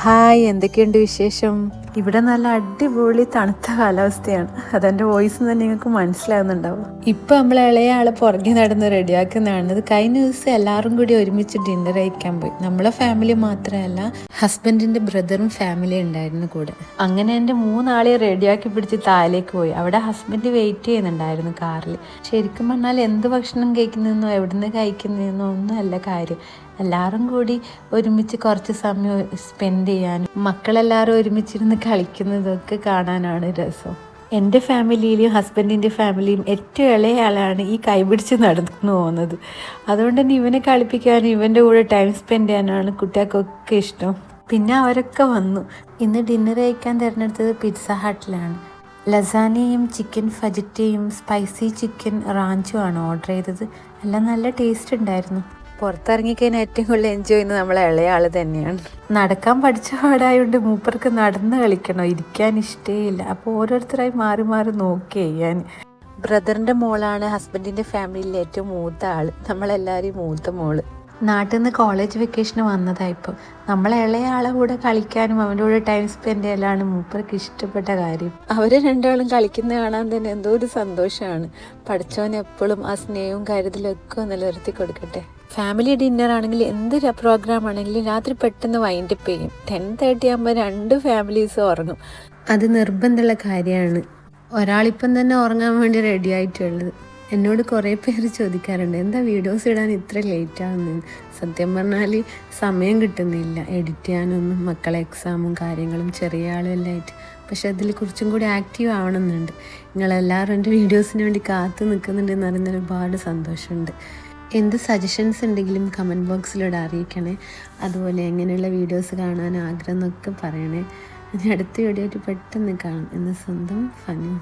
Hi, എന്തൊക്കെയുണ്ട് വിശേഷം? ഇവിടെ നല്ല അടിപൊളി തണുത്ത കാലാവസ്ഥയാണ്. അതെൻ്റെ വോയിസ് തന്നെ നിങ്ങൾക്ക് മനസ്സിലാവുന്നുണ്ടാവും. ഇപ്പം നമ്മൾ ഇളയ ആളെ പുറകെ നടന്ന് റെഡിയാക്കുന്നതാണ്. ഇത് കഴിഞ്ഞ ദിവസം എല്ലാവരും കൂടി ഒരുമിച്ച് ഡിന്നർ കഴിക്കാൻ പോയി. നമ്മളെ ഫാമിലി മാത്രമല്ല, ഹസ്ബൻഡിൻ്റെ ബ്രദറും ഫാമിലി ഉണ്ടായിരുന്നു കൂടെ. അങ്ങനെ എൻ്റെ 3 ആളെ റെഡിയാക്കി പിടിച്ച് താഴേക്ക് പോയി. അവിടെ ഹസ്ബൻഡ് വെയിറ്റ് ചെയ്യുന്നുണ്ടായിരുന്നു കാറിൽ. ശരിക്കും പറഞ്ഞാൽ എന്ത് ഭക്ഷണം കഴിക്കുന്നതെന്നോ എവിടുന്ന് കഴിക്കുന്നതെന്നോ ഒന്നുമല്ല കാര്യം. എല്ലാവരും കൂടി ഒരുമിച്ച് കുറച്ച് സമയം സ്പെൻഡ് ചെയ്യാനും മക്കളെല്ലാവരും ഒരുമിച്ചിരുന്ന് കളിക്കുന്നതൊക്കെ കാണാനാണ് രസം. എൻ്റെ ഫാമിലിയിലും ഹസ്ബൻഡിൻ്റെ ഫാമിലിയും ഏറ്റവും ഇളയ ആളാണ് ഈ കൈപിടിച്ച് നടന്നു പോകുന്നത്. അതുകൊണ്ട് തന്നെ ഇവനെ കളിപ്പിക്കാനും ഇവൻ്റെ കൂടെ ടൈം സ്പെൻഡ് ചെയ്യാനാണ് കുട്ടികൾക്കൊക്കെ ഇഷ്ടം. പിന്നെ അവരൊക്കെ വന്നു. ഇന്ന് ഡിന്നർ കഴിക്കാൻ തിരഞ്ഞെടുത്തത് പിസ്സ ഹട്ടിലാണ്. ലസാനയും ചിക്കൻ ഫജിറ്റയും സ്പൈസി ചിക്കൻ റാഞ്ചുമാണ് ഓർഡർ ചെയ്തത്. എല്ലാം നല്ല ടേസ്റ്റ് ഉണ്ടായിരുന്നു. പുറത്തിറങ്ങിക്കഴിഞ്ഞാൽ ഏറ്റവും കൂടുതൽ എൻജോയ് ചെയ്യുന്നത് നമ്മളെ ഇളയ ആൾ തന്നെയാണ്. നടക്കാൻ പഠിച്ച പാടായതുകൊണ്ട് മൂപ്പർക്ക് നടന്ന് കളിക്കണോ, ഇരിക്കാൻ ഇഷ്ടേയില്ല. അപ്പോൾ ഓരോരുത്തരായി മാറി മാറി നോക്കി ചെയ്യാൻ. ബ്രദറിൻ്റെ മോളാണ് ഹസ്ബൻഡിൻ്റെ ഫാമിലിയിൽ ഏറ്റവും മൂത്ത ആൾ. നമ്മളെല്ലാവരും മൂത്ത മോള്. നാട്ടിൽ നിന്ന് കോളേജ് വെക്കേഷന് വന്നതായിപ്പം. നമ്മളെ ഇളയ ആളെ കൂടെ കളിക്കാനും അവൻ്റെ കൂടെ ടൈം സ്പെൻഡ് ചെയ്യലാണ് മൂപ്പർക്ക് ഇഷ്ടപ്പെട്ട കാര്യം. അവർ രണ്ടാളും കളിക്കുന്ന കാണാൻ തന്നെ എന്തോ ഒരു സന്തോഷമാണ്. പഠിച്ചവൻ എപ്പോഴും ആ സ്നേഹവും കരുതലും ഒക്കെ നിലനിർത്തി കൊടുക്കട്ടെ. ഫാമിലി ഡിന്നർ ആണെങ്കിൽ എന്ത് പ്രോഗ്രാം ആണെങ്കിലും രാത്രി പെട്ടെന്ന് വൈൻഡപ്പ് ചെയ്യും. 10:30 ആകുമ്പോൾ 2 ഫാമിലീസ് ഉറങ്ങും. അത് നിർബന്ധമുള്ള കാര്യമാണ്. ഒരാളിപ്പം തന്നെ ഉറങ്ങാൻ വേണ്ടി റെഡി ആയിട്ടുള്ളത്. എന്നോട് കുറേ പേര് ചോദിക്കാറുണ്ട്, എന്താ വീഡിയോസ് ഇടാൻ ഇത്ര ലേറ്റ് ആകുന്നതെന്ന്. സത്യം പറഞ്ഞാൽ സമയം കിട്ടുന്നില്ല എഡിറ്റ് ചെയ്യാനൊന്നും. മക്കളെ എക്സാമും കാര്യങ്ങളും ചെറിയ ആളുമെല്ലാം ആയിട്ട്. പക്ഷെ അതിൽ കുറച്ചും കൂടി ആക്റ്റീവ് ആവണമെന്നുണ്ട്. നിങ്ങളെല്ലാവരും എൻ്റെ വീഡിയോസിന് വേണ്ടി കാത്തു നിൽക്കുന്നുണ്ടെന്ന് അറിയുന്നതിൽ ഒരുപാട് സന്തോഷമുണ്ട്. എന്ത് സജഷൻസ് ഉണ്ടെങ്കിലും കമൻറ്റ് ബോക്സിലൂടെ അറിയിക്കണേ. അതുപോലെ എങ്ങനെയുള്ള വീഡിയോസ് കാണാൻ ആഗ്രഹം എന്നൊക്കെ പറയണേ. അടുത്ത വീഡിയോ ആയിട്ട് പെട്ടെന്ന് കാണാം. എന്ന് സ്വന്തം ഫനു.